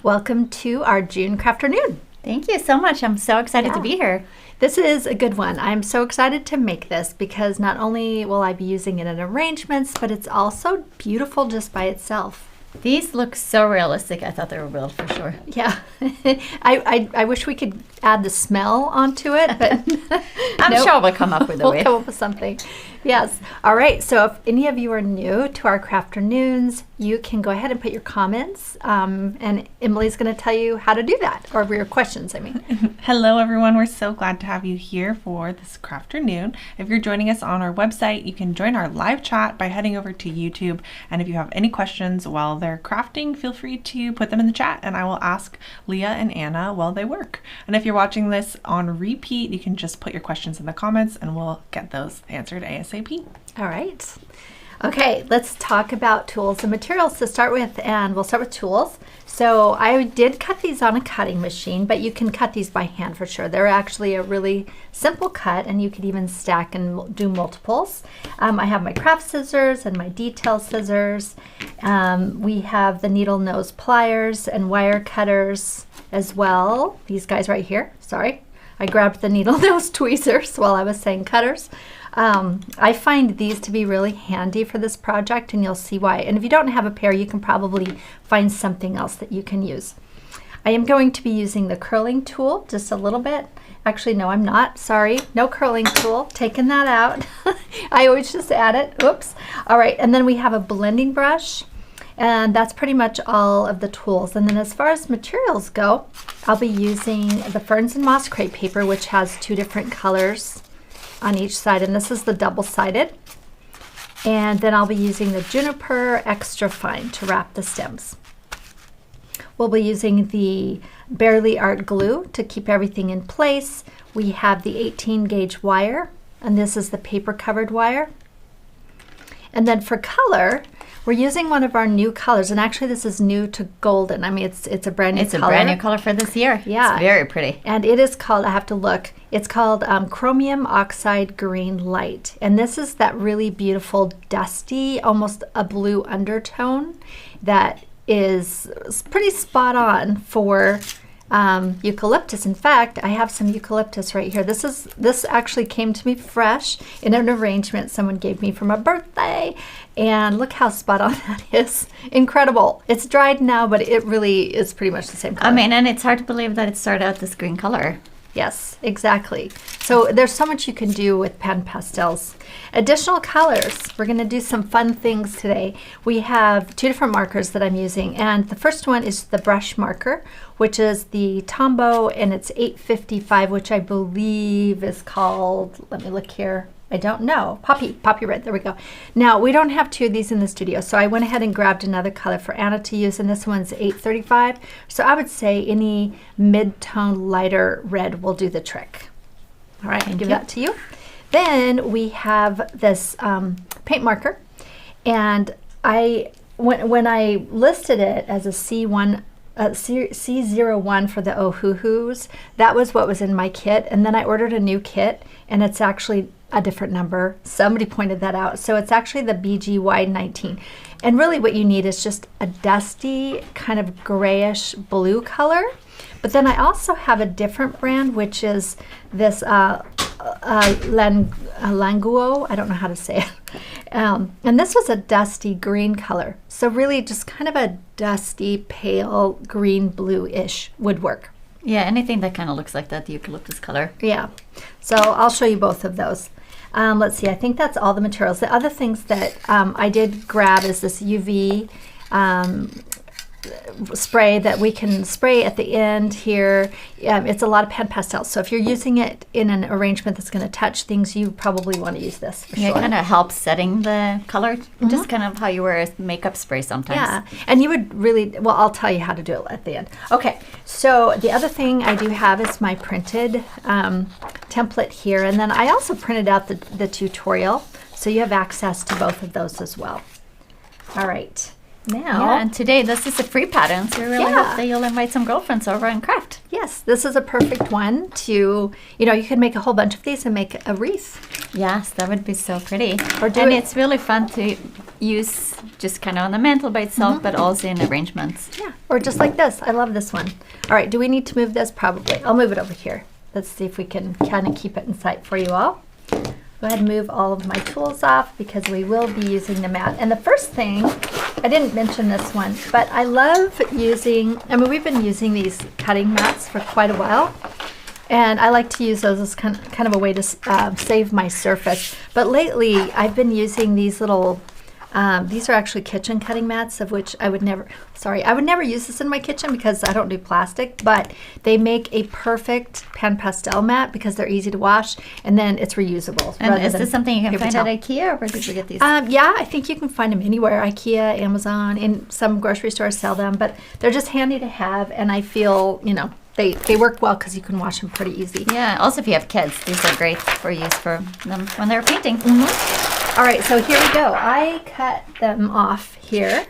Welcome to our June Crafternoon. Thank you so much. I'm so excited to be here. This is a good one. I'm so excited to make this because not only will I be using it in arrangements, but it's also beautiful just by itself. These look so realistic. I thought they were real for sure. Yeah. I wish we could add the smell onto it, but I'm sure we'll come up with a way. We'll come up with something. Yes. All right. So if any of you are new to our Crafternoons, you can go ahead and put your comments, and Emily's going to tell you how to do that, or your questions, I mean. Hello, everyone. We're so glad to have you here for this Crafternoon. If you're joining us on our website, you can join our live chat by heading over to YouTube. And if you have any questions while they're crafting, feel free to put them in the chat, and I will ask Leah and Anna while they work. And if you're watching this on repeat, you can just put your questions in the comments, and we'll get those answered ASAP. All right. Okay, let's talk about tools and materials to start with, and we'll start with tools. So I did cut these on a cutting machine, but you can cut these by hand for sure. They're actually a really simple cut, and you could even stack and do multiples. I have my craft scissors and my detail scissors. We have the needle nose pliers and wire cutters as well. These guys right here, sorry. I grabbed the needle nose tweezers while I was saying cutters. I find these to be really handy for this project, and you'll see why. And if you don't have a pair, you can probably find something else that you can use. I am going to be using the curling tool just a little bit. Actually, no, I'm not. Sorry. No curling tool. Taking that out. I always just add it. Oops. All right. And then we have a blending brush. And that's pretty much all of the tools. And then as far as materials go, I'll be using the Ferns and Moss crepe paper, which has two different colors on each side, and this is the double-sided. And then I'll be using the juniper extra fine to wrap the stems. We'll be using the Barely Art glue to keep everything in place. We have the 18 gauge wire, and this is the paper covered wire. And then for color, we're using one of our new colors, and actually this is new to golden. I mean, it's a brand new color. It's a brand new color for this year. Yeah. It's very pretty. And it is called, I have to look, it's called Chromium Oxide Green Light. And this is that really beautiful, dusty, almost a blue undertone that is pretty spot on for eucalyptus. In fact, I have some eucalyptus right here. This actually came to me fresh in an arrangement someone gave me for my birthday, and look how spot on that is. Incredible. It's dried now, but it really is pretty much the same color. I mean, and it's hard to believe that it started out this green color. Yes, exactly. So there's so much you can do with PanPastels. Additional colors. We're going to do some fun things today. We have two different markers that I'm using, and the first one is the brush marker, which is the Tombow, and it's 855, which I believe is called, let me look here, I don't know, Poppy Red, there we go. Now, we don't have two of these in the studio, so I went ahead and grabbed another color for Anna to use, and this one's 835. So I would say any mid-tone lighter red will do the trick. All right, I'll give that to you. Then we have this paint marker, and when I listed it as a C1, C01 for the Oh-Hoo-Hoos, that was what was in my kit, and then I ordered a new kit, and it's actually a different number. Somebody pointed that out. So it's actually the BGY19. And really what you need is just a dusty kind of grayish blue color. But then I also have a different brand, which is this Languo. I don't know how to say it. And this was a dusty green color. So really just kind of a dusty, pale green blue-ish would work. Yeah, anything that kind of looks like that, the eucalyptus color. Yeah. So I'll show you both of those. Let's see, I think that's all the materials. The other things that I did grab is this UV spray that we can spray at the end here. It's a lot of PanPastels. So if you're using it in an arrangement that's going to touch things, you probably want to use this for sure. It kind of helps setting the color, just kind of how you wear a makeup spray sometimes. Yeah, and you would really, well, I'll tell you how to do it at the end. Okay, so the other thing I do have is my printed template here, and then I also printed out the tutorial, so you have access to both of those as well. All right. Now, yeah, and today this is a free pattern, so we really hope that you'll invite some girlfriends over and craft. Yes, this is a perfect one to, you could make a whole bunch of these and make a wreath. Yes, that would be so pretty. Or do and it's really fun to use just kind of on the mantle by itself, but also in arrangements. Yeah, or just like this. I love this one. All right, do we need to move this? Probably. I'll move it over here. Let's see if we can kind of keep it in sight for you all. Go ahead and move all of my tools off because we will be using the mat. And the first thing, I didn't mention this one, but I love using, I mean, we've been using these cutting mats for quite a while. And I like to use those as kind of a way to save my surface. But lately, I've been using these little, these are actually kitchen cutting mats, of which I would never use this in my kitchen because I don't do plastic, but they make a perfect pastel mat because they're easy to wash, and then it's reusable. And is this something you can find at IKEA, or where did you get these? Yeah, I think you can find them anywhere. IKEA, Amazon, in some grocery stores sell them, but they're just handy to have, and I feel, you know, they work well because you can wash them pretty easy. Yeah, also if you have kids, these are great for use for them when they're painting. All right, so here we go. I cut them off here.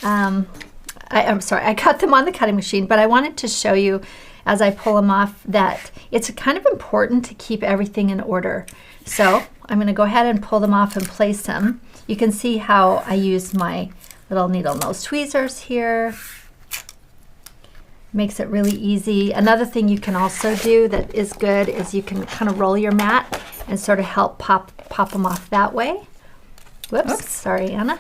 I'm sorry, I cut them on the cutting machine, but I wanted to show you as I pull them off that it's kind of important to keep everything in order. So I'm going to go ahead and pull them off and place them. You can see how I use my little needle nose tweezers here. Makes it really easy. Another thing you can also do that is good is you can kind of roll your mat and sort of help pop them off that way. Whoops. Sorry, Anna.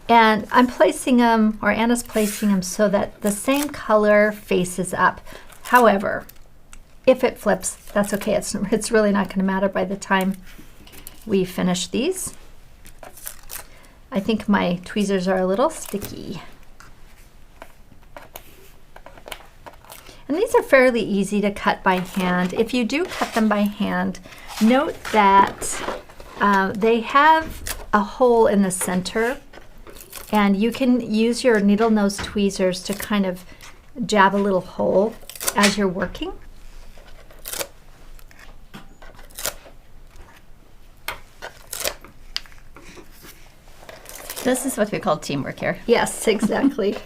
And I'm placing them, or Anna's placing them so that the same color faces up. However, if it flips, that's okay. It's really not going to matter by the time we finish these. I think my tweezers are a little sticky. And these are fairly easy to cut by hand. If you do cut them by hand, note that they have a hole in the center, and you can use your needle nose tweezers to kind of jab a little hole as you're working. This is what we call teamwork here. Yes, exactly.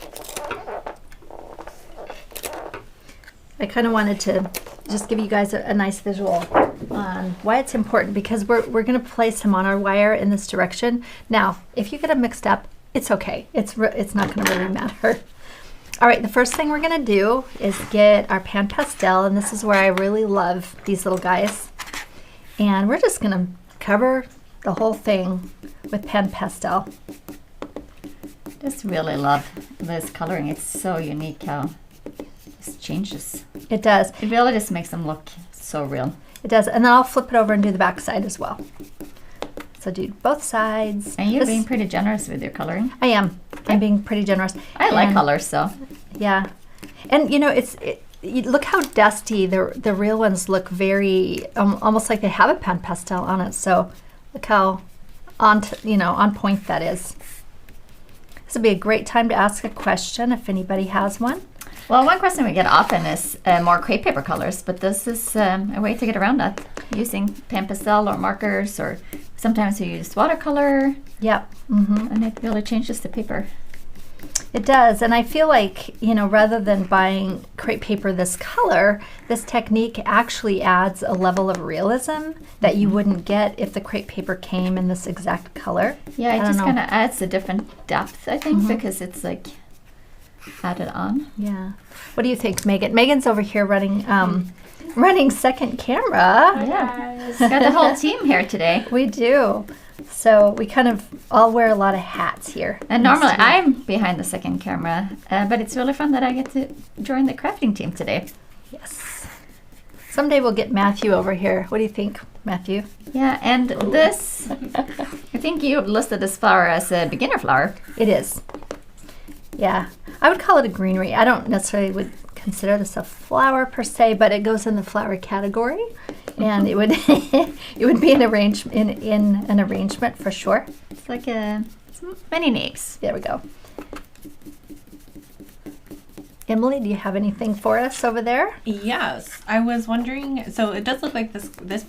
I kind of wanted to just give you guys a nice visual on why it's important, because we're going to place them on our wire in this direction. Now, if you get them mixed up, it's okay. It's not going to really matter. All right, the first thing we're going to do is get our PanPastel, and this is where I really love these little guys. And we're just going to cover the whole thing with PanPastel. Just really love this coloring. It's so unique how this changes. It does. It really just makes them look so real. It does. And then I'll flip it over and do the back side as well. So do both sides. And you're being pretty generous with your coloring. I am. I'm being pretty generous. I like colors, so. Yeah. And you know, you look how dusty the real ones look, very almost like they have a PanPastel on it. So look how on point that is. This would be a great time to ask a question if anybody has one. Well, one question we get often is more crepe paper colors, but this is a way to get around that, using PanPastel or markers, or sometimes you use watercolor. Yep. Mm-hmm. And it really changes the paper. It does, and I feel like, you know, rather than buying crepe paper this color, this technique actually adds a level of realism that you wouldn't get if the crepe paper came in this exact color. Yeah, it just kind of adds a different depth, I think, because it's like added on. Yeah. What do you think, Megan? Megan's over here running second camera. Yeah, we've got the whole team here today. We do. So we kind of all wear a lot of hats here. And normally I'm behind the second camera, but it's really fun that I get to join the crafting team today. Yes. Someday we'll get Matthew over here. What do you think, Matthew? Yeah, and this, I think you listed this flower as a beginner flower. It is. Yeah. I would call it a greenery. I don't necessarily would consider this a flower per se, but it goes in the flower category. And it would it would be in an arrangement for sure. It's like many names. There we go. Emily, do you have anything for us over there? Yes, I was wondering. So it does look like this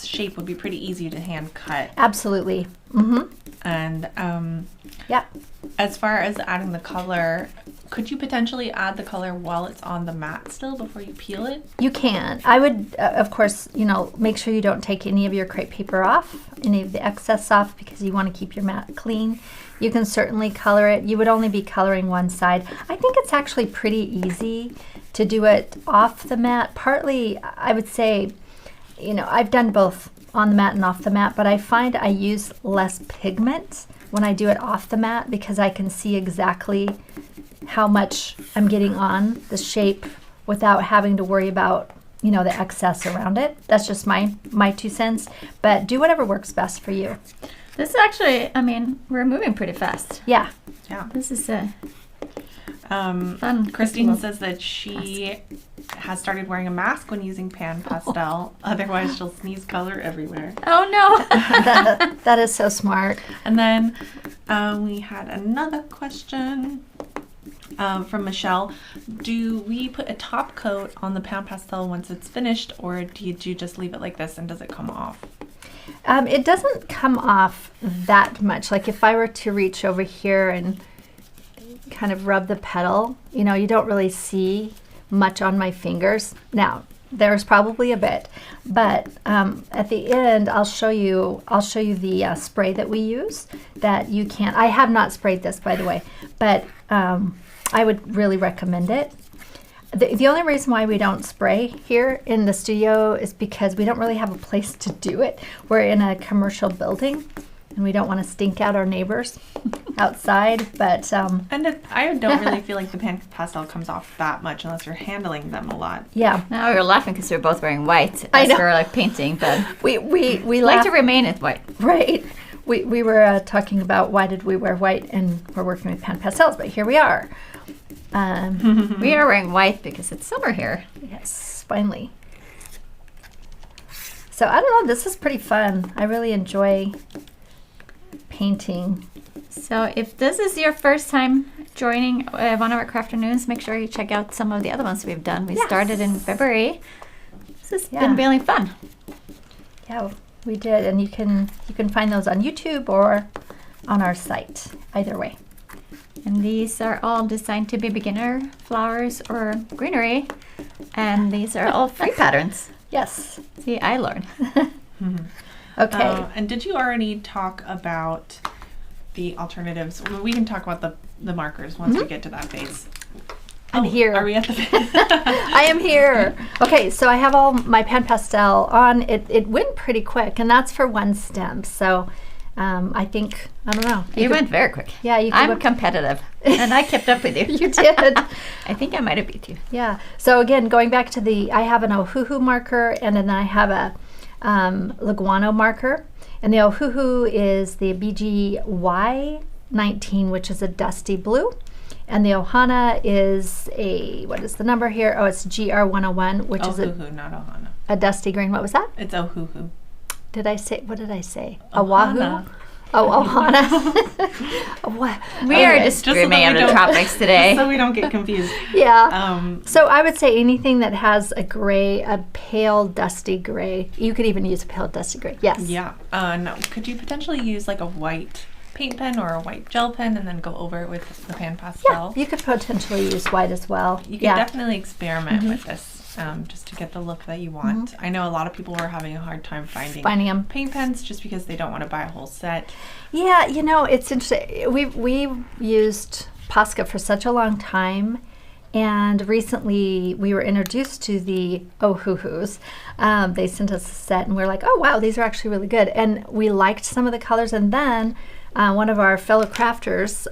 shape would be pretty easy to hand cut. Absolutely. Mm-hmm. And yeah. As far as adding the color Could you potentially add the color while it's on the mat still before you peel it? You can. I would, of course, make sure you don't take any of your crepe paper off, any of the excess off, because you want to keep your mat clean. You can certainly color it. You would only be coloring one side. I think it's actually pretty easy to do it off the mat. Partly, I would say, I've done both on the mat and off the mat, but I find I use less pigment when I do it off the mat because I can see exactly how much I'm getting on the shape without having to worry about, the excess around it. That's just my 2 cents, but do whatever works best for you. This is actually, we're moving pretty fast. Yeah. Yeah. This is fun. Christine says that she has started wearing a mask when using PanPastel. Otherwise, she'll sneeze color everywhere. Oh no! That is so smart. And then we had another question from Michelle. Do we put a top coat on the PanPastel once it's finished, or do you just leave it like this and does it come off? It doesn't come off that much. Like if I were to reach over here and kind of rub the petal, you don't really see much on my fingers. Now, there's probably a bit, but at the end, I'll show you the spray that we use that you can. I have not sprayed this, by the way, but I would really recommend it. The only reason why we don't spray here in the studio is because we don't really have a place to do it. We're in a commercial building and we don't want to stink out our neighbors outside, but I don't really feel like the PanPastel comes off that much unless you're handling them a lot. Yeah. Now we're laughing because we're both wearing white I as know. we're painting, but we like laugh, to remain in white. right. We were talking about why did we wear white, and we're working with PanPastels, but here we are. We are wearing white because it's summer here. Yes, finally. So I don't know, this is pretty fun. I really enjoy painting. So if this is your first time joining one of our Crafternoons, make sure you check out some of the other ones we've done. We Yes. started in February. This has Yeah. been really fun. Yeah, we did, and you can find those on YouTube or on our site, either way. And these are all designed to be beginner flowers or greenery. And these are all free patterns. Yes. See, I learn. Okay. And did you already talk about the alternatives? We can talk about the markers once we get to that phase. I'm here. Are we at the phase? I am here. Okay, so I have all my PanPastel on. It went pretty quick, and that's for one stem. So I think, I don't know. You went very quick. Yeah, you I'm could competitive. And I kept up with you. You did. I think I might have beat you. Yeah. So again, going back to I have an Ohuhu marker, and then I have a Leguano marker. And the Ohuhu is the BGY19, which is a dusty blue. And the Ohana is what is the number here? Oh, it's GR101, which is Ohuhu, not Ohana. a dusty green. What was that? It's Ohuhu. What did I say? Ohana. Oahu? Oh, Ohana. What? We are Okay. just Just so that dreaming we of the don't- tropics today. So we don't get confused. Yeah. So I would say anything that has a gray, a pale dusty gray. You could even use a pale dusty gray. Yes. Yeah. No. Could you potentially use like a white paint pen or a white gel pen and then go over it with the PanPastel? Yeah. You could potentially use white as well. You can definitely experiment with this just to get the look that you want. I know a lot of people are having a hard time finding them. paint pens just because they don't want to buy a whole set. Yeah, it's interesting. We used Posca for such a long time, and recently we were introduced to the Ohuhus. They sent us a set, and we were like, oh wow, these are actually really good. And we liked some of the colors, and then one of our fellow crafters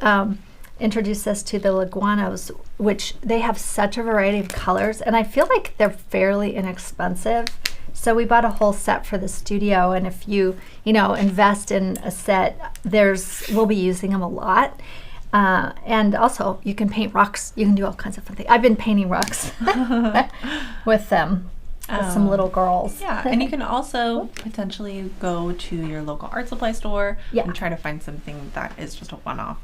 introduced us to the Leguanos, which they have such a variety of colors, and I feel like they're fairly inexpensive. So we bought a whole set for the studio, and if you invest in a set, we'll be using them a lot. And also, you can paint rocks. You can do all kinds of fun things. I've been painting rocks with them, with some little girls. Yeah, and you can also potentially go to your local art supply store and try to find something that is just a one-off.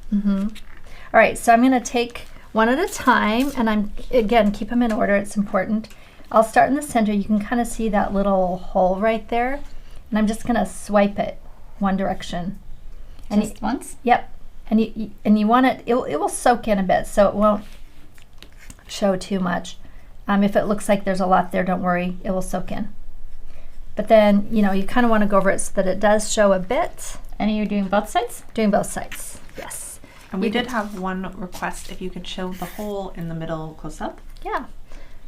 All right, so I'm going to take one at a time, and again, keep them in order. It's important. I'll start in the center. You can kind of see that little hole right there, and I'm just going to swipe it one direction. And Just once? Yep. And you want it will soak in a bit, so it won't show too much. If it looks like there's a lot there, don't worry, it will soak in. But then, you know, you kind of want to go over it so that it does show a bit. And you're doing both sides? Doing both sides, yes. And we did have one request if you could show the hole in the middle close up. Yeah.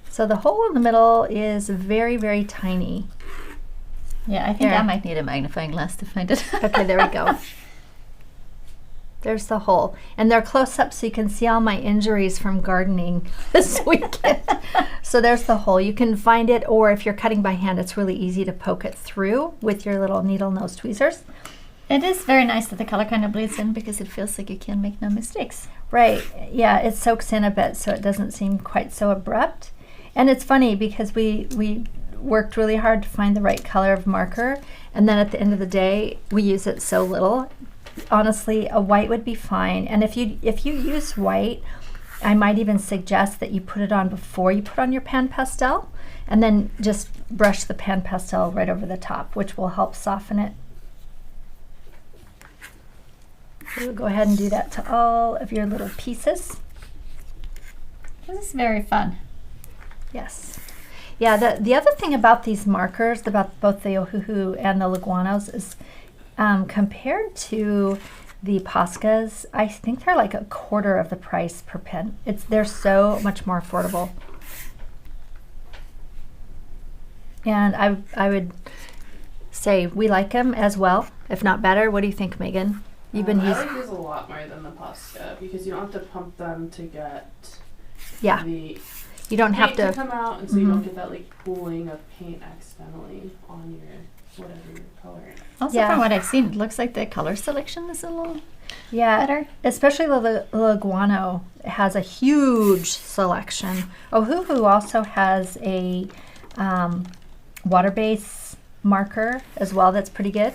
So the hole in the middle is very, very tiny. Yeah, I think Here. I might need a magnifying glass to find it. Okay, there we go. There's the hole. And they're close up so you can see all my injuries from gardening this weekend. So there's the hole. You can find it, or if you're cutting by hand, it's really easy to poke it through with your little needle nose tweezers. It is very nice that the color kind of bleeds in because it feels like you can make no mistakes. Right. Yeah, it soaks in a bit so it doesn't seem quite so abrupt. And it's funny because we worked really hard to find the right color of marker, and then at the end of the day, we use it so little. Honestly, a white would be fine. And if you use white, I might even suggest that you put it on before you put on your pan pastel, and then just brush the pan pastel right over the top, which will help soften it. We'll go ahead and do that to all of your little pieces. This is very fun. Yes. Yeah, the other thing about these markers, about both the Ohuhu and the Leguanos, is compared to the Poscas, I think they're like a quarter of the price per pen. They're so much more affordable. And I would say we like them as well, if not better. What do you think, Megan? You've been I using. like these a lot more than the Posca because you don't have to pump them to get Yeah, the you don't have paint to. come out, and so you don't get that like pooling of paint accidentally on your whatever you're coloring. Also, Yeah. from what I've seen, it looks like the color selection is a little Yeah, better. especially the Leguano has a huge selection. Ohuhu also has a water-based marker as well that's pretty good.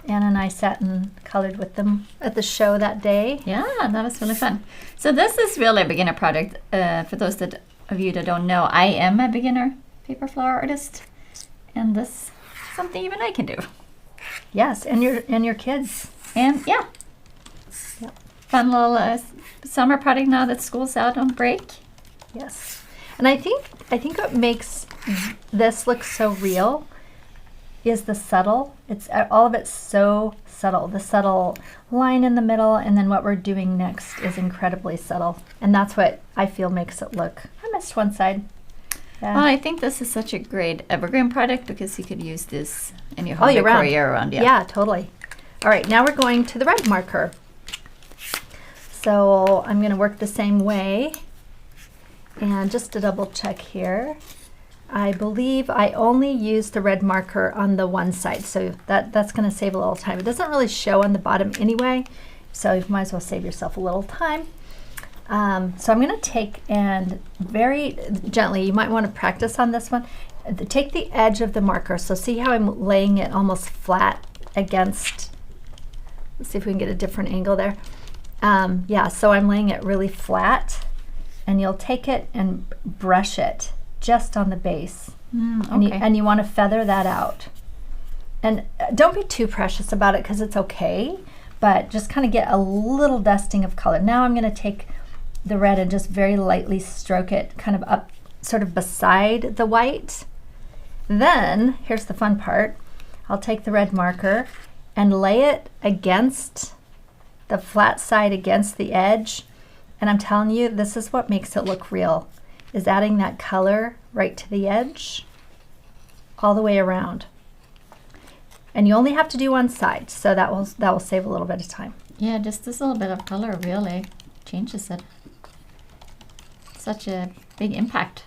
Anna and I sat and colored with them at the show that day. Yeah, that was really fun. So this is really a beginner project. For those of you that don't know, I am a beginner paper flower artist, and this is something even I can do. Yes, and your kids. And yeah, Yep. fun little summer project now that school's out on break. Yes, and I think what makes this look so real is the subtle. It's all of it's so subtle. The subtle line in the middle, and then what we're doing next is incredibly subtle, and that's what I feel makes it look. I missed one side. Yeah. Well, I think this is such a great evergreen product because you could use this in your All home year decor round. year round. Yeah, totally. All right, now we're going to the red marker. So I'm going to work the same way. And just to double check here, I believe I only used the red marker on the one side, so that's going to save a little time. It doesn't really show on the bottom anyway, so you might as well save yourself a little time. So I'm going to take and very gently, you might want to practice on this one, take the edge of the marker. So see how I'm laying it almost flat against, let's see if we can get a different angle there. Yeah, so I'm laying it really flat, and you'll take it and brush it just on the base. Okay. And you want to feather that out. And don't be too precious about it because it's okay, but just kind of get a little dusting of color. Now I'm going to take the red and just very lightly stroke it kind of up sort of beside the white. Then, here's the fun part. I'll take the red marker and lay it against the flat side against the edge. And I'm telling you, this is what makes it look real, is adding that color right to the edge all the way around. And you only have to do one side, so that will save a little bit of time. Yeah, just this little bit of color really changes it. Such a big impact.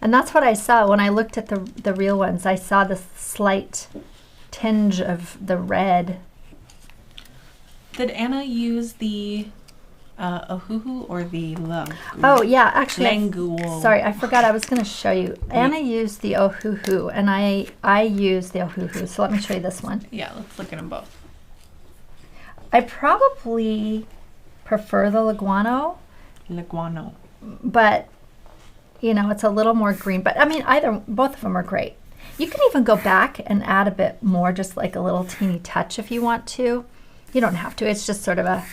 And that's what I saw when I looked at the real ones. I saw the slight tinge of the red. Did Anna use the Ohuhu or the Oh yeah, actually, Languo? sorry, I forgot. I was going to show you. Anna used the Ohuhu, and I used the Ohuhu. So let me show you this one. Yeah, let's look at them both. I probably prefer the Leguano, Leguano. but you know, it's a little more green. But I mean, both of them are great. You can even go back and add a bit more, just like a little teeny touch if you want to. You don't have to. It's just sort of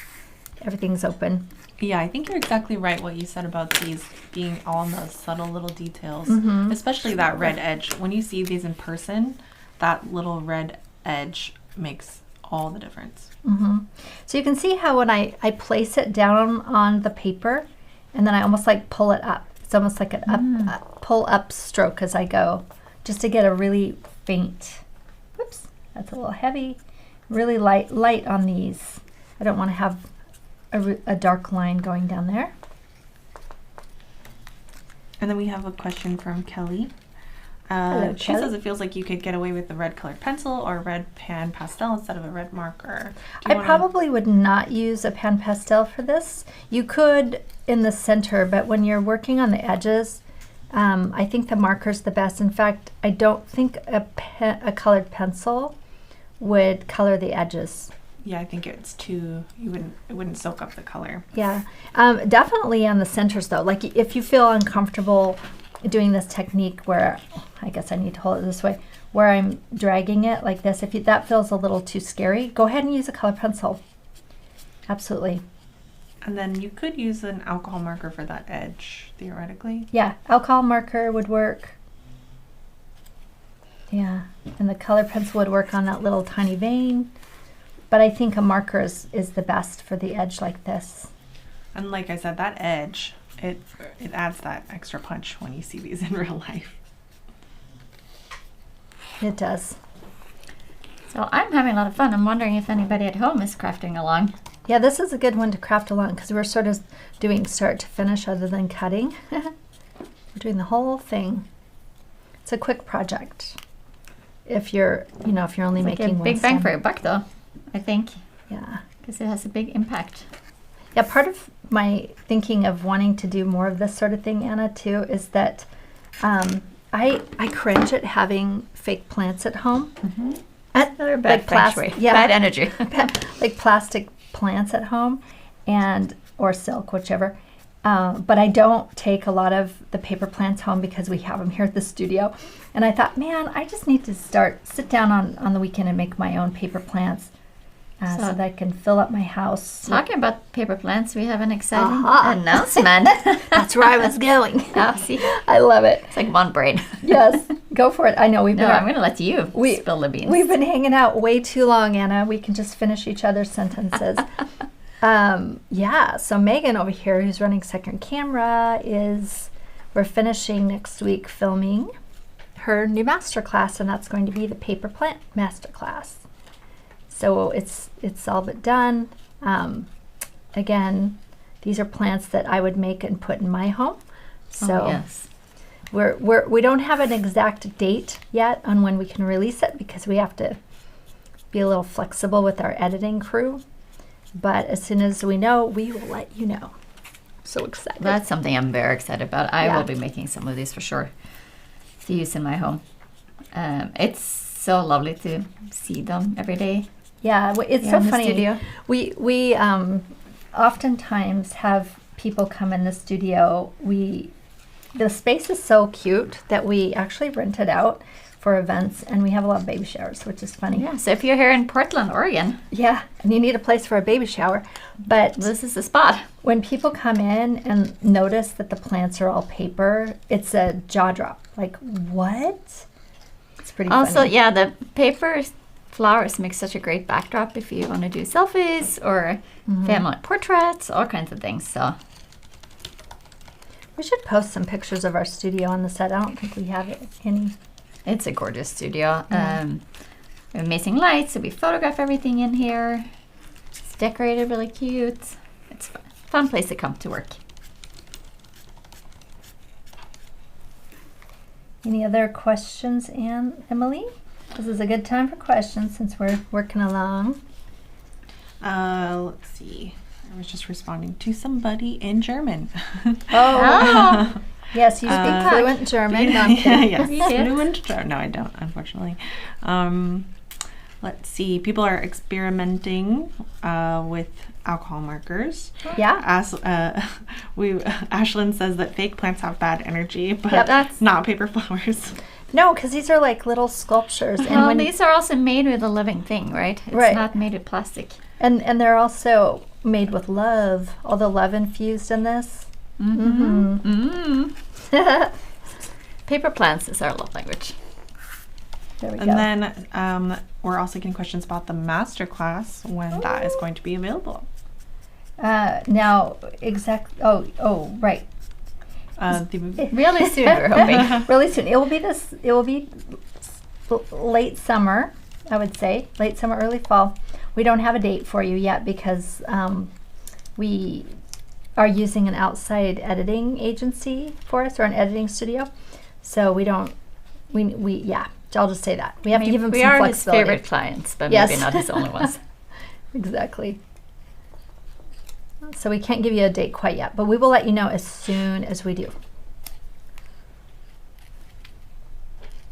everything's open. Yeah, I think you're exactly right what you said about these being all in the subtle little details, especially that red edge. When you see these in person, that little red edge makes all the difference. So you can see how when I place it down on the paper and then I almost like pull it up. It's almost like an pull up stroke as I go, just to get a really faint, whoops, that's a little heavy, really light on these. I don't want to have a dark line going down there. And then we have a question from Kelly. Hello, She Kelly. says it feels like you could get away with a red colored pencil or a red pan pastel instead of a red marker. I probably would not use a pan pastel for this. You could in the center, but when you're working on the edges, I think the marker's the best. In fact, I don't think a colored pencil would color the edges. Yeah, I think it's too, it wouldn't soak up the color. Yeah, definitely on the centers though. Like if you feel uncomfortable doing this technique where, I guess I need to hold it this way, where I'm dragging it like this, if that feels a little too scary, go ahead and use a color pencil. Absolutely. And then you could use an alcohol marker for that edge, theoretically. Yeah, alcohol marker would work. Yeah, and the color pencil would work on that little tiny vein. But I think a marker is the best for the edge like this. And like I said, that edge, it adds that extra punch when you see these in real life. It does. So I'm having a lot of fun. I'm wondering if anybody at home is crafting along. Yeah, this is a good one to craft along because we're sort of doing start to finish other than cutting. We're doing the whole thing. It's a quick project. If you're only It's like making a one big bang stem. for your buck, though, I think, Yeah. because it has a big impact. Yeah, part of my thinking of wanting to do more of this sort of thing, Anna, too, is that I cringe at having fake plants at home. Another bad Like feng shui. yeah. Bad energy. Like plastic plants at home, or silk, whichever. But I don't take a lot of the paper plants home because we have them here at the studio. And I thought, man, I just need to sit down on the weekend and make my own paper plants so that I can fill up my house. Talking about paper plants, we have an exciting Aha. announcement. That's where I was going. Oh, see, I love it. it's like one brain. Yes, go for it. I know we've No, been I'm going to let you spill the beans. We've been hanging out way too long, Anna. We can just finish each other's sentences. Yeah, so Megan over here, who's running second camera, we're finishing next week filming her new masterclass, and that's going to be the paper plant masterclass. So it's all but done. Again, these are plants that I would make and put in my home. So Oh, yes. we don't have an exact date yet on when we can release it because we have to be a little flexible with our editing crew. But as soon as we know, we will let you know. So excited. That's something I'm very excited about. I Yeah. will be making some of these for sure to use in my home. It's so lovely to see them every day. Yeah, it's here so in the funny. studio. We oftentimes have people come in the studio. The space is so cute that we actually rent it out for events, and we have a lot of baby showers, which is funny. Yeah, so if you're here in Portland, Oregon, Yeah, and you need a place for a baby shower. But this is the spot. when people come in and notice that the plants are all paper, it's a jaw drop. Like, what? It's pretty Also, funny. yeah, the paper flowers make such a great backdrop if you want to do selfies or family portraits, all kinds of things. So We should post some pictures of our studio on the set. I don't think we have any. it's a gorgeous studio. Amazing lights, so we photograph everything in here. It's decorated really cute. It's a fun place to come to work. Any other questions, Emily? This is a good time for questions since we're working along. Let's see. I was just responding to somebody in German. Oh, Yes, you speak fluent German. No, I'm kidding. Yes, You do? fluent German. No, I don't, unfortunately. Let's see. People are experimenting with alcohol markers. Yeah. As Ashlyn says that fake plants have bad energy, but Yep. That's- not paper flowers. No, because these are like little sculptures, and well, when these are also made with a living thing, right? It's Right. not made with plastic. and they're also made with love. All the love infused in this. Paper plants is our love language. There we go. And then we're also getting questions about the masterclass when that is going to be available. Now, right. Really soon, we're hoping. Really soon. It will be late summer, I would say. Late summer, early fall. We don't have a date for you yet because we are using an outside editing agency for us, or an editing studio. So I'll just say that. We have to give him some we are his flexibility. favorite clients, but Yes. maybe not his only ones. Exactly. So we can't give you a date quite yet, but we will let you know as soon as we do.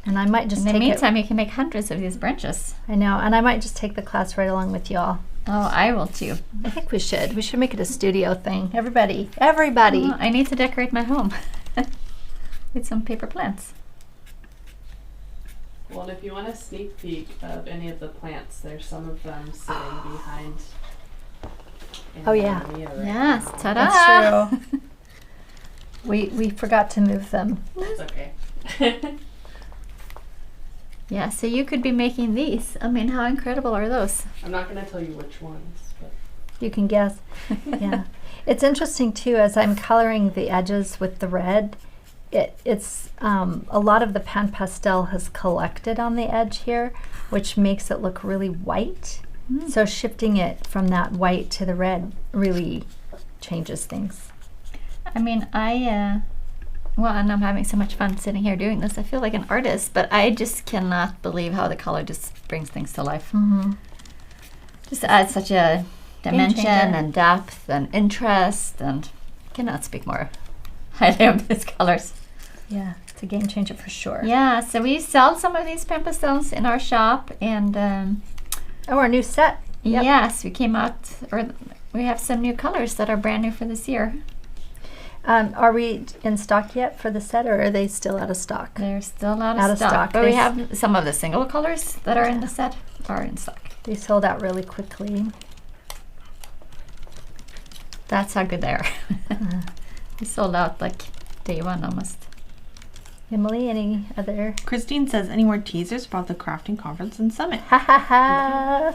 And I might just In the take meantime, you can make hundreds of these branches. I know, and I might just take the class right along with you all. Oh, I will too. I think we should. We should make it a studio thing. Everybody. Oh, I need to decorate my home with some paper plants. Well, and if you want a sneak peek of any of the plants, there's some of them sitting behind. Oh, yeah. Area right Yes, now. ta-da! That's true. We forgot to move them. That's okay. Yeah, so you could be making these. I mean, how incredible are those? I'm not going to tell you which ones, but You can guess. Yeah. It's interesting too, as I'm coloring the edges with the red, it's a lot of the PanPastel has collected on the edge here, which makes it look really white. So shifting it from that white to the red really changes things. I mean, well, and I'm having so much fun sitting here doing this. I feel like an artist, but I just cannot believe how the color just brings things to life. Mm-hmm. Just adds such a dimension changer. and depth and interest, and cannot speak more highly of these colors. Yeah, it's a game changer for sure. Yeah, so we sell some of these PanPastels in our shop, and Oh, our new set. Yep. yes, we have some new colors that are brand new for this year. Are we in stock yet for the set, or are they still out of stock? They're still out Out of of stock, stock. but They we have some of the single colors that are in Yeah. the set are in stock. They sold out really quickly. That's how good they are. We sold out like day one almost. Emily, any other? Christine says, any more teasers about the crafting conference and summit? Ha ha ha!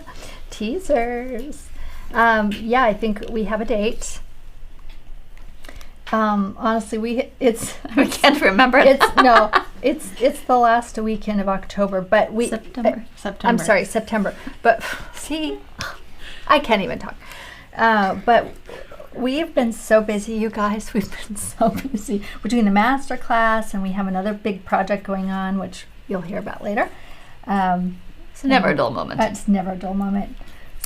Teasers. Yeah, I think we have a date. Honestly, we can't remember. it's the last weekend of October, but we September. September. I'm sorry, September. But see, I can't even talk. But we've been so busy, you guys. We've been so busy between the master class, and we have another big project going on, which you'll hear about later. It's never a dull moment. It's never a dull moment.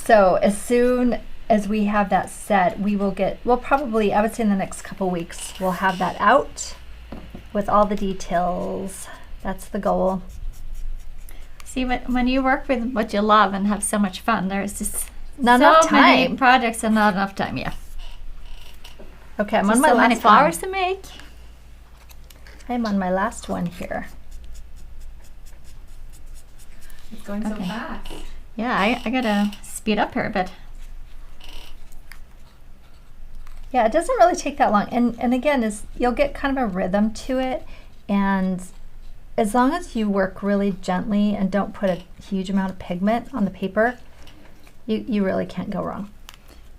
So as soon as we have that set, we'll probably, I would say in the next couple weeks, we'll have that out with all the details. That's the goal. See, when you work with what you love and have so much fun, there's just Not so enough many time. projects and not enough time. Yeah, Okay, I'm just on my so many last flowers one. to make. I'm on my last one here. it's going so Okay. fast. Yeah, I gotta speed up here a bit. Yeah, it doesn't really take that long. And again, you'll get kind of a rhythm to it. And as long as you work really gently and don't put a huge amount of pigment on the paper, you really can't go wrong.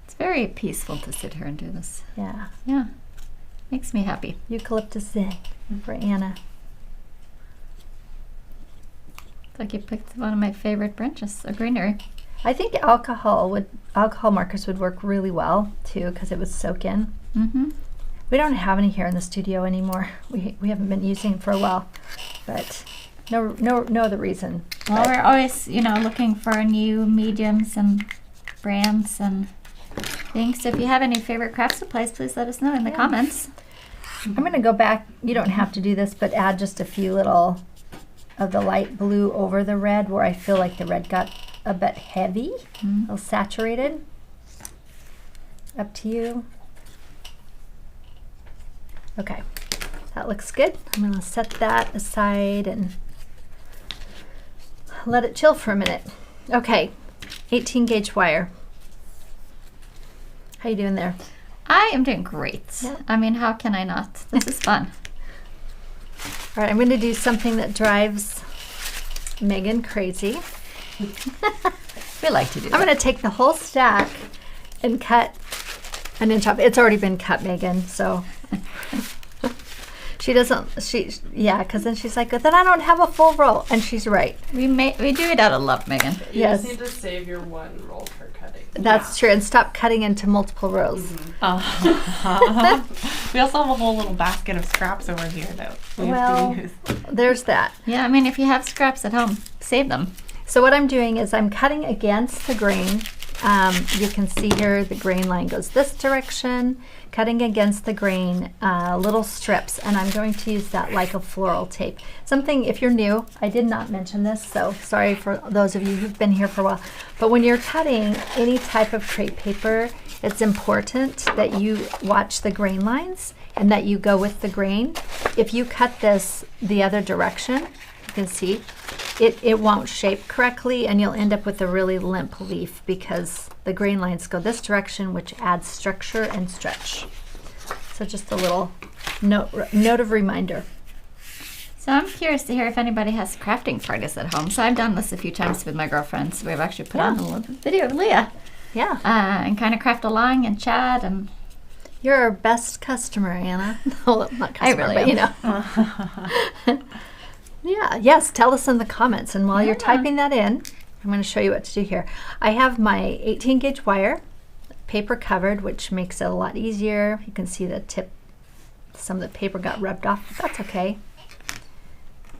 It's very peaceful to sit here and do this. Yeah. Yeah, makes me happy. Eucalyptus Zen for Anna. It's like you picked one of my favorite branches of greenery. I think alcohol markers would work really well too, because it would soak in. Mm-hmm. We don't have any here in the studio anymore. We haven't been using them for a while, but no other reason. Well, But we're always, looking for new mediums and brands and things. So if you have any favorite craft supplies, please let us know in the Yeah. comments. I'm gonna go back. You don't have to do this, but add just a few little of the light blue over the red where I feel like the red got a bit heavy, a little saturated. Up to you. Okay, that looks good. I'm gonna set that aside and let it chill for a minute. Okay, 18 gauge wire. How you doing there? I am doing great. Yeah. I mean, how can I not? This is fun. All right, I'm going to do something that drives Megan crazy. We like to do I'm that. going to take the whole stack and cut an inch off. It's already been cut, Megan, so yeah, because then she's like, then I don't have a full roll, and she's right. We do it out of love, Megan. You Yes. just need to save your one roll for cutting. That's true, and stop cutting into multiple rows. We also have a whole little basket of scraps over here that we Well, have to use. there's that. Yeah, I mean, if you have scraps at home, save them. So what I'm doing is I'm cutting against the grain. You can see here the grain line goes this direction, cutting against the grain, little strips, and I'm going to use that like a floral tape. Something, if you're new, I did not mention this, so sorry for those of you who've been here for a while, but when you're cutting any type of crepe paper, it's important that you watch the grain lines and that you go with the grain. If you cut this the other direction, you can see, it won't shape correctly and you'll end up with a really limp leaf because the grain lines go this direction, which adds structure and stretch. So just a little note of reminder. So I'm curious to hear if anybody has crafting parties at home. So I've done this a few times with my girlfriends. We've actually put on a little video of Leah Yeah. and kind of craft along and chat. And You're our best customer, Anna. Well, not customer, really but you know. Yeah, yes, tell us in the comments. And while you're Yeah. typing that in, I'm going to show you what to do here. I have my 18 gauge wire, paper covered, which makes it a lot easier. You can see the tip, some of the paper got rubbed off, but that's okay.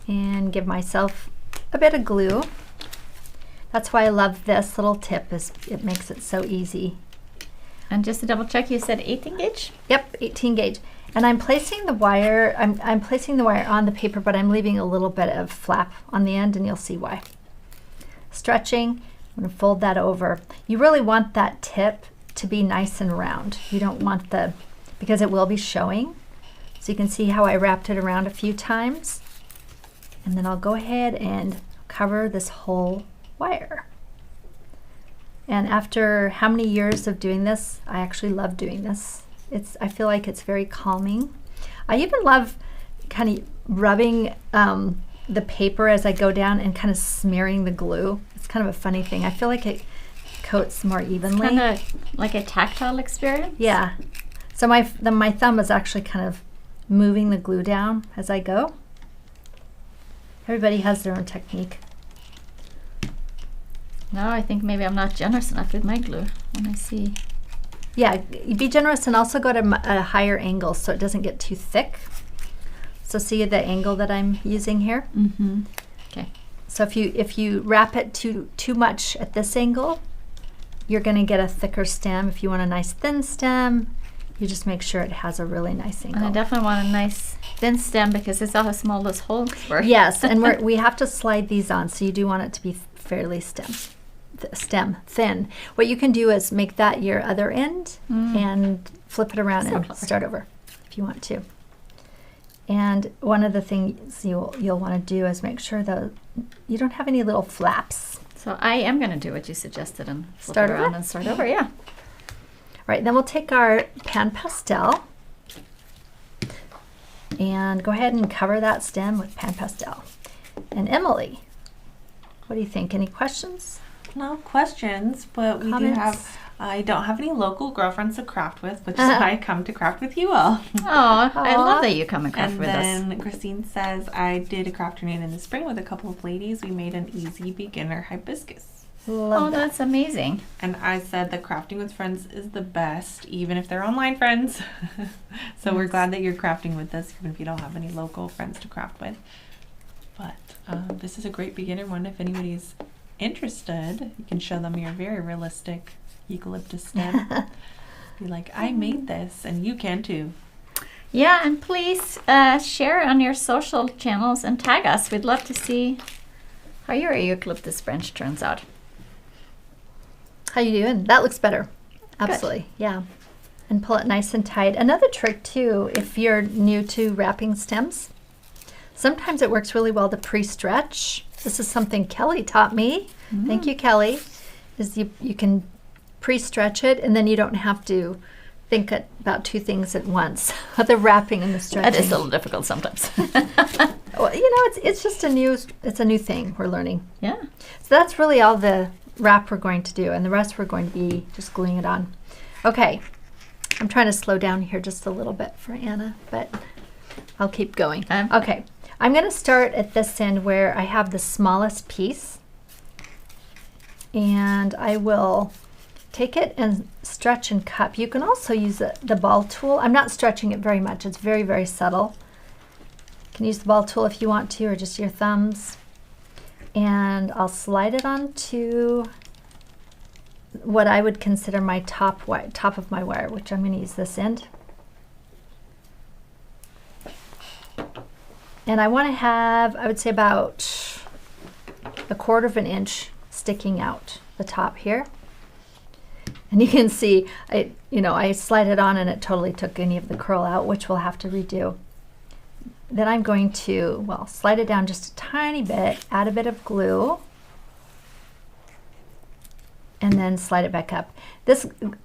And give myself a bit of glue. That's why I love this little tip, is it makes it so easy. and just to double check, you said 18 gauge? Yep, 18 gauge. And I'm placing the wire, I'm placing the wire on the paper, but I'm leaving a little bit of flap on the end, and you'll see why. Stretching, I'm gonna fold that over. You really want that tip to be nice and round. You don't want because it will be showing. So you can see how I wrapped it around a few times. And then I'll go ahead and cover this whole wire. And after how many years of doing this, I actually love doing this. I feel like it's very calming. I even love kind of rubbing the paper as I go down and kind of smearing the glue. It's kind of a funny thing. I feel like it coats more evenly. Kind of like a tactile experience? Yeah. So my thumb is actually kind of moving the glue down as I go. Everybody has their own technique. No, I think maybe I'm not generous enough with my glue when I see. Yeah, be generous and also go to a higher angle so it doesn't get too thick. So see the angle that I'm using here? Mm-hmm. Okay. So if you wrap it too much at this angle, you're going to get a thicker stem. If you want a nice thin stem, you just make sure it has a really nice angle. And I definitely want a nice thin stem because it's how small those holes were. Yes, and we have to slide these on, so you do want it to be fairly thin. What you can do is make that your other end and flip it around So and clever. start over if you want to. And one of the things you'll want to do is make sure that you don't have any little flaps. So I am going to do what you suggested and flip Start it around over? and start over, yeah. All right, then we'll take our PanPastel and go ahead and cover that stem with PanPastel. And Emily, what do you think? Any questions? No questions, but we do Comments? have. I don't have any local girlfriends to craft with, which is why I come to craft with you all. Oh, I Aw. love that you come and craft And with us. then Christine says, I did a Crafternoon in the spring with a couple of ladies. We made an easy beginner hibiscus. Love Oh, that. that's amazing. And I said that crafting with friends is the best, even if they're online friends. So we're glad that you're crafting with us, even if you don't have any local friends to craft with. But this is a great beginner one. If anybody's interested, you can show them your very realistic eucalyptus stem. Be like, I made this, and you can too. Yeah, and please share on your social channels and tag us. We'd love to see how your eucalyptus branch turns out. How you doing? That looks better. Absolutely, yeah. And pull it nice and tight. Another trick too, if you're new to wrapping stems, sometimes it works really well to pre-stretch. This is something Kelly taught me. Thank you, Kelly. Is you can pre-stretch it, and then you don't have to think about two things at once, the wrapping and the stretching. That is a little difficult sometimes. Well, it's just a new thing we're learning. Yeah. So that's really all the wrap we're going to do, and the rest we're going to be just gluing it on. Okay, I'm trying to slow down here just a little bit for Anna, but I'll keep going. Okay, I'm going to start at this end where I have the smallest piece, and I will take it and stretch and cup. You can also use the ball tool. I'm not stretching it very much. It's very, very subtle. You can use the ball tool if you want to, or just your thumbs. And I'll slide it onto what I would consider my top of my wire, which I'm going to use this end. And I want to have, I would say, about 1/4 of an inch sticking out the top here. And you can see, I slide it on and it totally took any of the curl out, which we'll have to redo. Then I'm going to, slide it down just a tiny bit, add a bit of glue, and then slide it back up.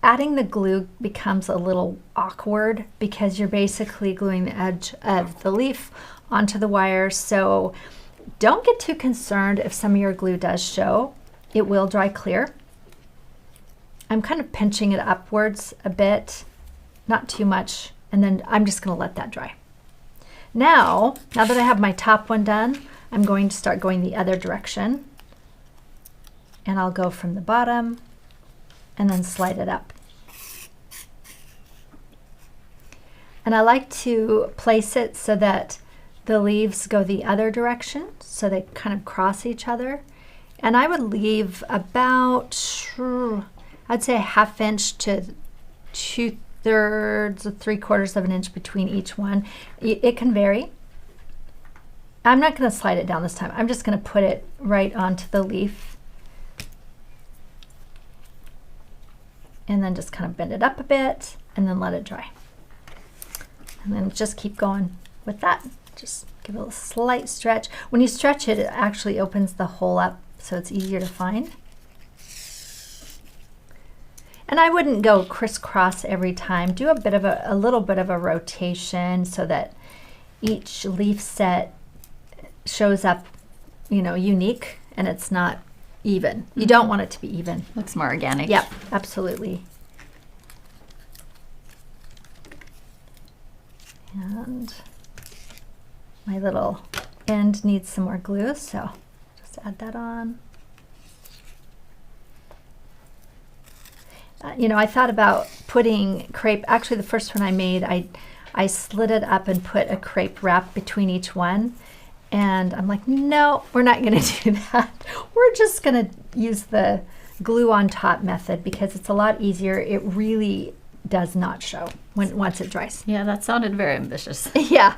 Adding the glue becomes a little awkward because you're basically gluing the edge of the leaf onto the wire. So don't get too concerned if some of your glue does show. It will dry clear. I'm kind of pinching it upwards a bit, not too much, and then I'm just going to let that dry. Now that I have my top one done, I'm going to start going the other direction, and I'll go from the bottom and then slide it up. And I like to place it so that the leaves go the other direction, so they kind of cross each other. And I would leave about, I'd say, 1/2 inch to 2/3 or 3/4 of an inch between each one. It can vary. I'm not going to slide it down this time. I'm just going to put it right onto the leaf. And then just kind of bend it up a bit and then let it dry. And then just keep going with that. Just give it a slight stretch. When you stretch it, it actually opens the hole up so it's easier to find. And I wouldn't go crisscross every time. Do a little bit of a rotation so that each leaf set shows up, unique, and it's not even. You don't want it to be even. Looks more organic. Yep, absolutely. And my little end needs some more glue, so just add that on. I thought about putting crepe. Actually, the first one I made, I slid it up and put a crepe wrap between each one. And I'm like, no, we're not going to do that. We're just going to use the glue on top method because it's a lot easier. It really does not show once it dries. Yeah, that sounded very ambitious. Yeah,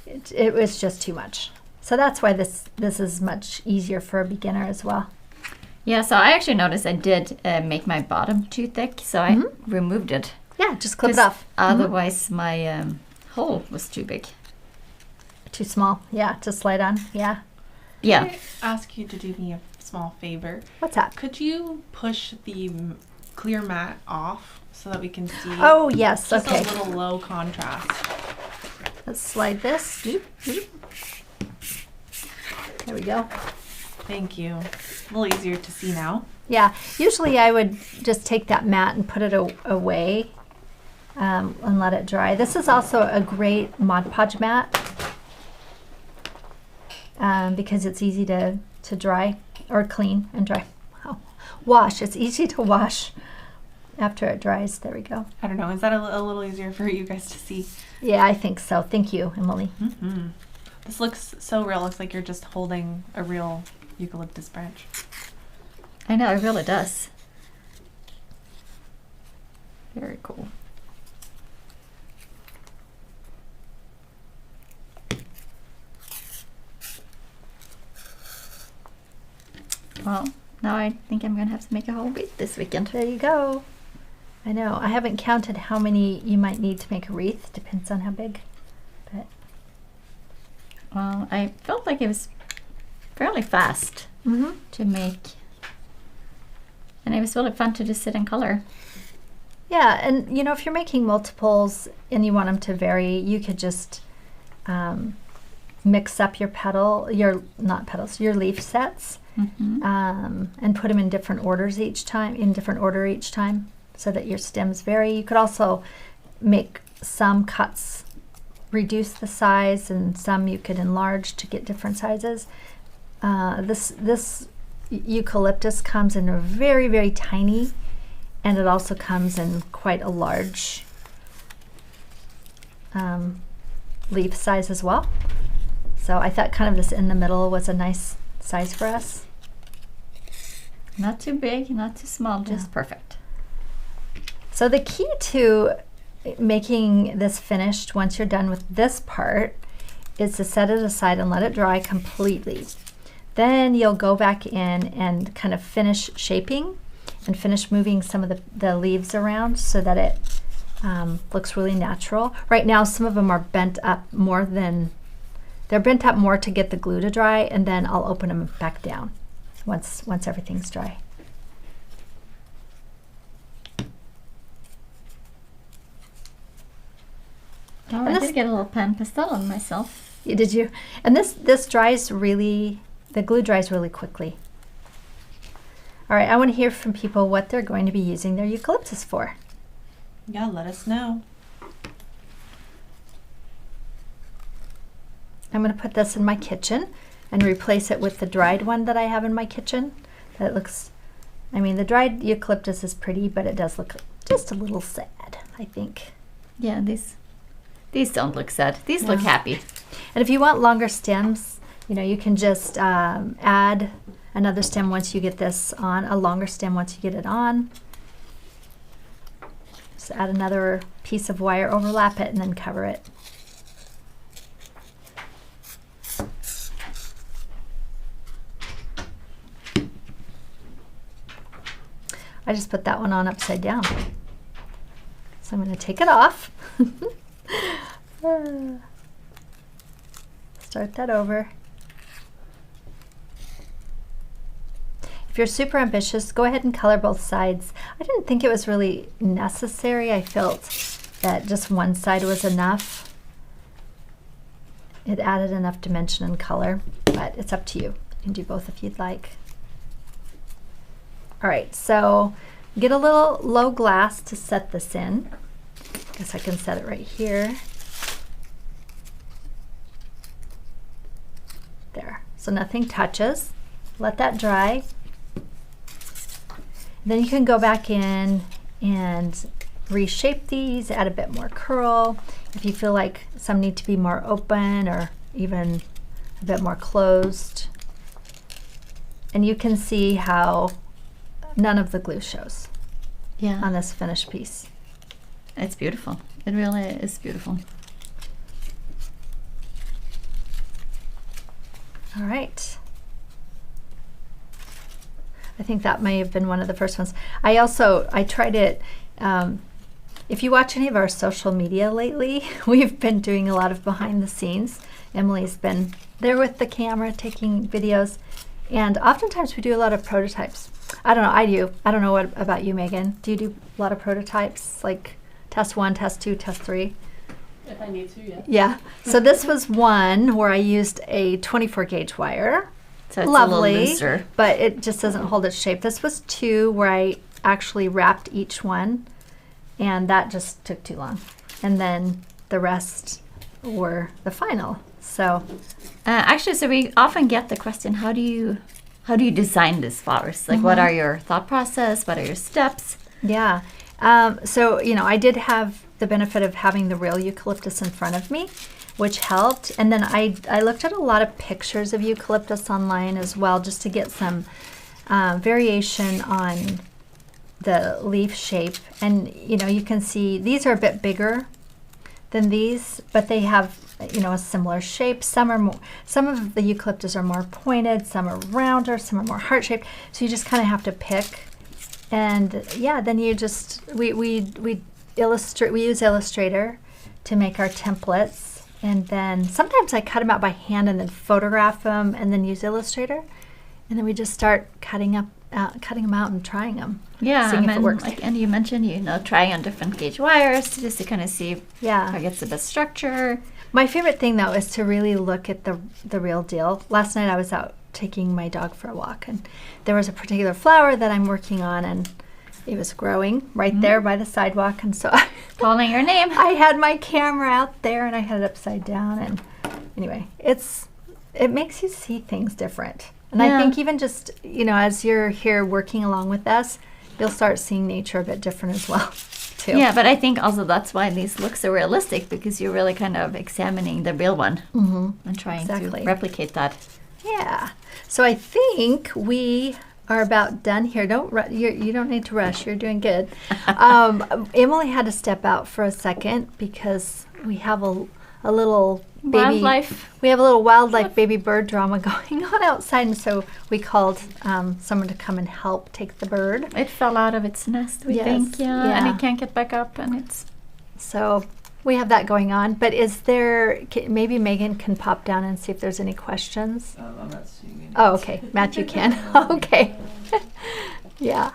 it was just too much. So that's why this is much easier for a beginner as well. Yeah, so I actually noticed I did make my bottom too thick, so I removed it. Yeah, just clip it off. Otherwise, my hole was too big. Too small, yeah, to slide on, yeah. Yeah. Can I ask you to do me a small favor? What's that? Could you push the clear mat off so that we can see? Oh, yes, just okay. a little low contrast. Let's slide this. There we go. Thank you. A little easier to see now. Yeah, usually I would just take that mat and put it away and let it dry. This is also a great Mod Podge mat because it's easy to dry or clean and dry. Wow. Wash. It's easy to wash after it dries. There we go. I don't know. Is that a little easier for you guys to see? Yeah, I think so. Thank you, Emily. Mm-hmm. This looks so real. Looks like you're just holding a real eucalyptus branch. I know, it really does. Very cool. Well, now I think I'm going to have to make a whole wreath this weekend. There you go. I know. I haven't counted how many you might need to make a wreath. Depends on how big. But Well, I felt like it was fairly fast to make. And it was really fun to just sit and color. Yeah, and you know, if you're making multiples and you want them to vary, you could just mix up your your leaf sets, and put them in different orders each time, so that your stems vary. You could also make some cuts, reduce the size, and some you could enlarge to get different sizes. This eucalyptus comes in a very, very tiny, and it also comes in quite a large leaf size as well. So I thought kind of this in the middle was a nice size for us. Not too big, not too small, just perfect. So the key to making this finished once you're done with this part is to set it aside and let it dry completely. Then you'll go back in and kind of finish shaping and finish moving some of the leaves around so that it looks really natural. Right now some of them are bent up more to get the glue to dry, and then I'll open them back down once everything's dry. Oh, I did get a little PanPastel on myself. Did you? And this dries really, the glue dries really quickly. All right, I want to hear from people what they're going to be using their eucalyptus for. Yeah, let us know. I'm going to put this in my kitchen and replace it with the dried one that I have in my kitchen. That looks, I mean, the dried eucalyptus is pretty, but it does look just a little sad, I think. Yeah, these don't look sad. These look happy. And if you want longer stems, you know, you can just add another stem once you get this on, a longer stem once you get it on. Just add another piece of wire, overlap it, and then cover it. I just put that one on upside down. So I'm going to take it off. Start that over. If you're super ambitious, go ahead and color both sides. I didn't think it was really necessary. I felt that just one side was enough. It added enough dimension and color, but it's up to you. You can do both if you'd like. All right, so get a little low glass to set this in. Guess I can set it right here. There, so nothing touches. Let that dry. Then you can go back in and reshape these, add a bit more curl. If you feel like some need to be more open or even a bit more closed. And you can see how none of the glue shows on this finished piece. It's beautiful. It really is beautiful. All right. I think that may have been one of the first ones. I tried it. If you watch any of our social media lately, we've been doing a lot of behind the scenes. Emily's been there with the camera taking videos, and oftentimes we do a lot of prototypes. I don't know, I do. I don't know what about you, Megan. Do you do a lot of prototypes, like test 1, test 2, test 3? If I need to, yeah. Yeah. So this was one where I used a 24 gauge wire. So it's lovely, a little looser. but it just doesn't hold its shape. This was 2 where I actually wrapped each one, and that just took too long. And then the rest were the final. So actually, so we often get the question, how do you design these flowers? Like, what are your thought process? What are your steps? yeah. So, you know, I did have the benefit of having the real eucalyptus in front of me, which helped. And then I looked at a lot of pictures of eucalyptus online as well, just to get some variation on the leaf shape. And, you know, you can see these are a bit bigger than these, but they have, you know, a similar shape. Some of the eucalyptus are more pointed, some are rounder, some are more heart-shaped. So you just kind of have to pick. And yeah, then you just, we use Illustrator to make our templates. And then sometimes I cut them out by hand and then photograph them and then use Illustrator. And then we just start cutting up cutting them out and trying them. Yeah, seeing if it and works. like, and you mentioned, trying on different gauge wires just to kind of see Yeah. how it gets the best structure. My favorite thing though is to really look at the real deal. Last night I was out taking my dog for a walk, and there was a particular flower that I'm working on, and it was growing right there by the sidewalk, and so Calling your name. I had my camera out there and I had it upside down, and anyway, it makes you see things different. And I Yeah. think even just, as you're here working along with us, you'll start seeing nature a bit different as well, too. Yeah, but I think also that's why these look so realistic, because you're really kind of examining the real one and trying Exactly. to replicate that. Yeah. So I think we are about done here. You don't need to rush. You're doing good. Emily had to step out for a second because we have a little baby Wildlife. We have a little wildlife baby bird drama going on outside, and so we called someone to come and help take the bird. It fell out of its nest, we Yes, think, and yeah. it can't get back up, and it's... So we have that going on. But maybe Megan can pop down and see if there's any questions? I'm not seeing any. Oh, okay. Matthew can. Okay. Yeah.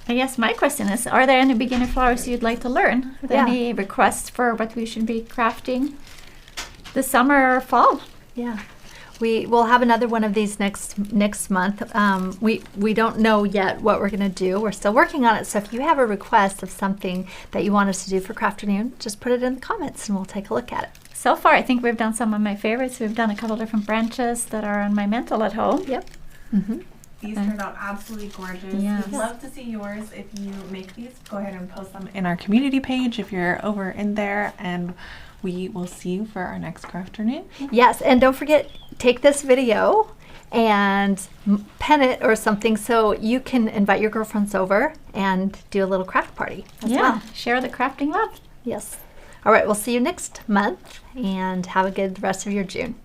I guess my question is, are there any beginner flowers you'd like to learn? Are there Yeah. any requests for what we should be crafting this summer or fall? Yeah. We will have another one of these next month. We don't know yet what we're going to do. We're still working on it. So if you have a request of something that you want us to do for Crafternoon, just put it in the comments and we'll take a look at it. So far, I think we've done some of my favorites. We've done a couple different branches that are on my mantle at home. Yep. Mm-hmm. These turned out absolutely gorgeous. Yes. We'd love to see yours. If you make these, go ahead and post them in our community page if you're over in there, and we will see you for our next Crafternoon. Yes, and don't forget, take this video and pen it or something so you can invite your girlfriends over and do a little craft party as well. Share the crafting love. Yes. All right, we'll see you next month, and have a good rest of your June.